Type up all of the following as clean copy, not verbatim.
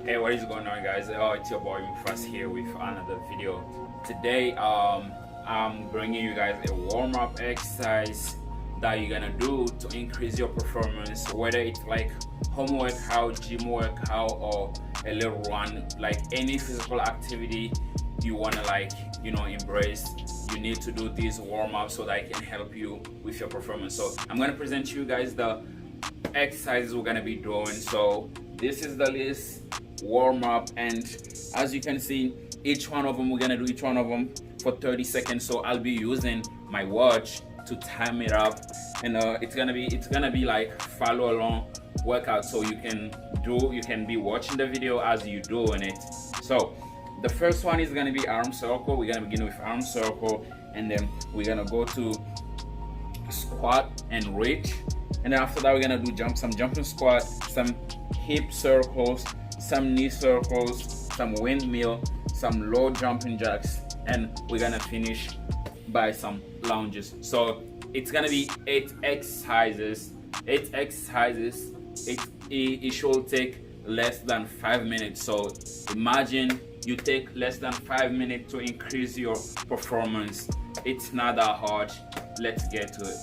Hey, what is going on, guys? It's your boy Mufasa here with another video. Today, I'm bringing you guys a warm-up exercise that you're gonna do to increase your performance, whether it's like home workout, gym workout, or a little run, like any physical activity you wanna embrace. You need to do this warm-up so that it can help you with your performance. So I'm gonna present to you guys the exercises we're gonna be doing. So this is the list, warm up, and as you can see, each one of them, we're gonna do each one of them for 30 seconds. So I'll be using my watch to time it up, and it's gonna be like follow along workout, so you can be watching the video as you doing it. So the first one is gonna be arm circle. We're gonna begin with arm circle, and then we're gonna go to squat and reach, and then after that we're gonna do some jumping squat, some hip circles, some knee circles, some windmill, some low jumping jacks, and we're gonna finish by some lunges. So it's gonna be 8 exercises. It should take less than 5 minutes. So imagine you take less than 5 minutes to increase your performance. It's not that hard. Let's get to it.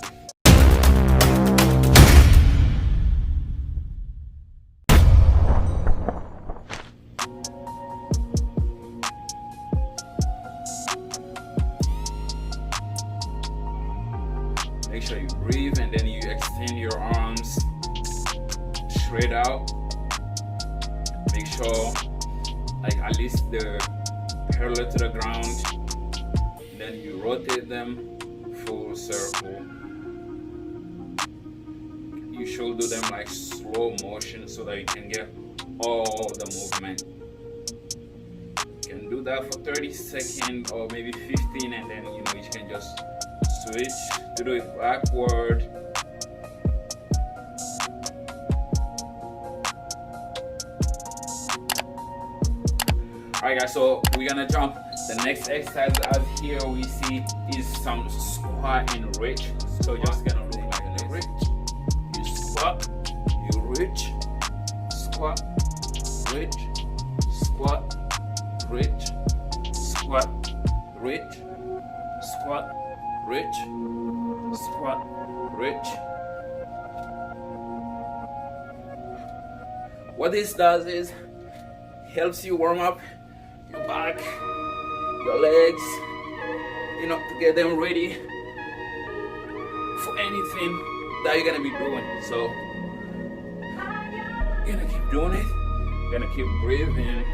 Make sure you breathe, and then you extend your arms straight out. Make sure like at least they're parallel to the ground. Then you rotate them full circle. You should do them like slow motion so that you can get all the movement. You can do that for 30 seconds or maybe 15, and then you can just switch to do it backward. Alright guys, so we're gonna jump. The next exercise as here we see is some squat and reach. So just gonna look like this. Reach, you squat, you reach, squat, reach, squat, reach, squat, reach, squat, reach, squat, reach. What this does is helps you warm up your back, your legs, to get them ready for anything that you're gonna be doing. So you're gonna keep doing it, you're gonna keep breathing.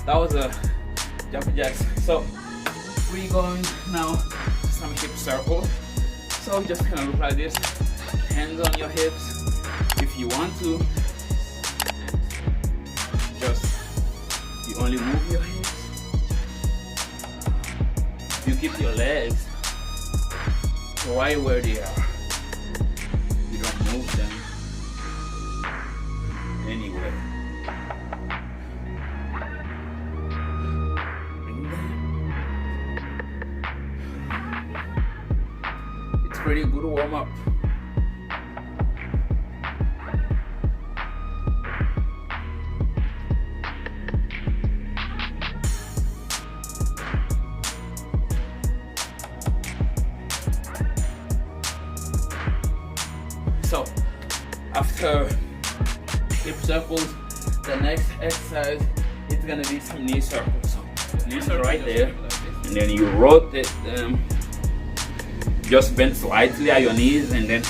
That was a jumping jacks. So we're going now to some hip circles. So just kind of look like this, hands on your hips if you want to. You only move your hips. You keep your legs right where they are. You don't move them anywhere. Pretty good warm up. After hip circles, the next exercise is gonna be some knee circles. So knee circle right there, and then you rotate them. Just bend slightly at your knees, and then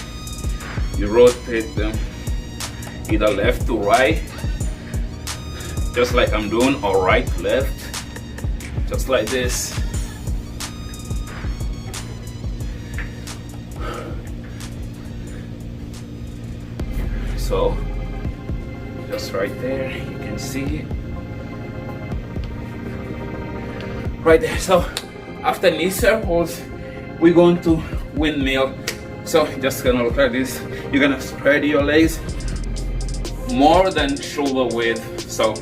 you rotate them either left to right, just like I'm doing, or right to left, just like this. So just right there, you can see it right there. So after knee circles, we're going to windmill. So just gonna look like this. You're gonna spread your legs more than shoulder width, so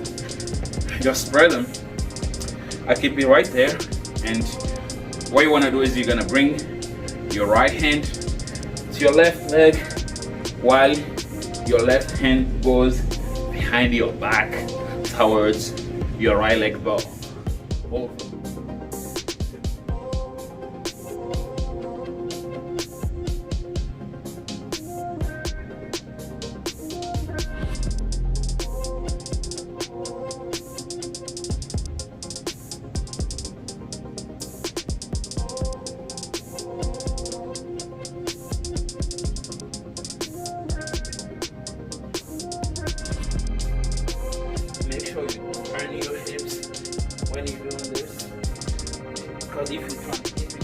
just spread them. I keep it right there, and what you want to do is you're gonna bring your right hand to your left leg while your left hand goes behind your back towards your right leg bow. Turn your hips when you're doing this, because if you try to keep it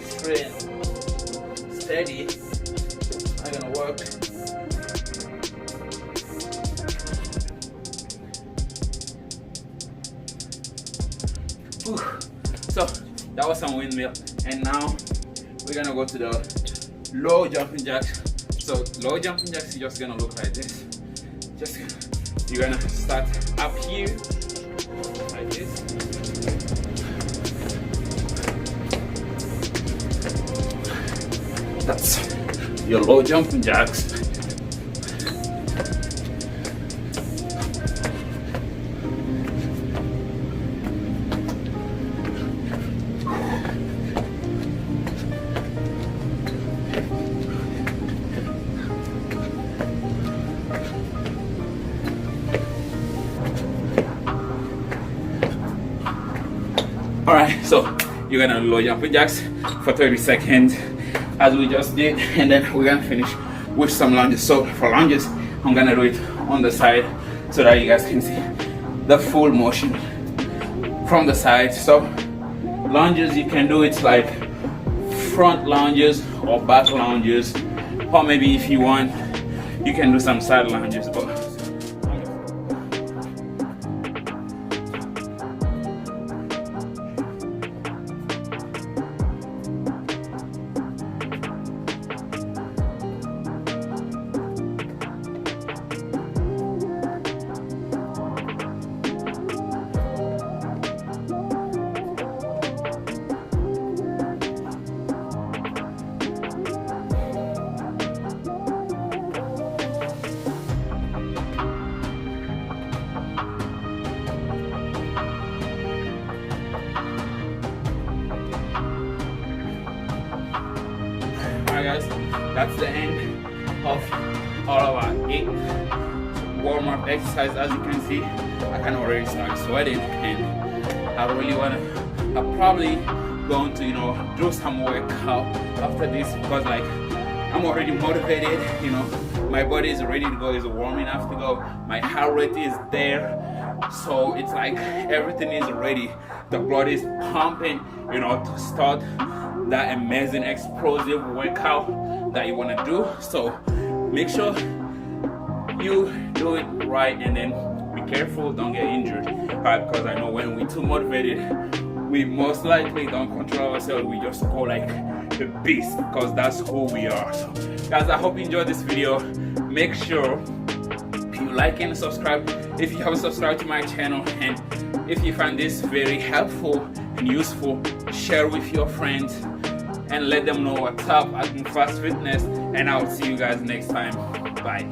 straight and steady, it's not gonna work. Whew. So that was some windmill, and now we're gonna go to the low jumping jacks. So low jumping jacks, you're just gonna look like this. You're gonna start up here like this. That's your low jumping jacks. Alright, so you're gonna low jumping jacks for 30 seconds as we just did, and then we're gonna finish with some lunges. So for lunges, I'm gonna do it on the side so that you guys can see the full motion from the side. So lunges, you can do it like front lunges or back lunges, or maybe if you want, you can do some side lunges. But guys, that's the end of all of our 8 warm-up exercises. As you can see, I can already start sweating, and I really I'm probably going to do some workout after this, because like I'm already motivated, my body is ready to go, is warming up to go, my heart rate is there, so it's like everything is ready, the blood is pumping, to start that amazing explosive workout that you want to do. So make sure you do it right, and then be careful, don't get injured, because I know when we're too motivated, we most likely don't control ourselves, we just go like the beast, because that's who we are. So guys, I hope you enjoyed this video. Make sure you like and subscribe if you haven't subscribed to my channel, and if you find this very helpful and useful, share with your friends and let them know what's up at Mufasa Fitness, and I'll see you guys next time. Bye.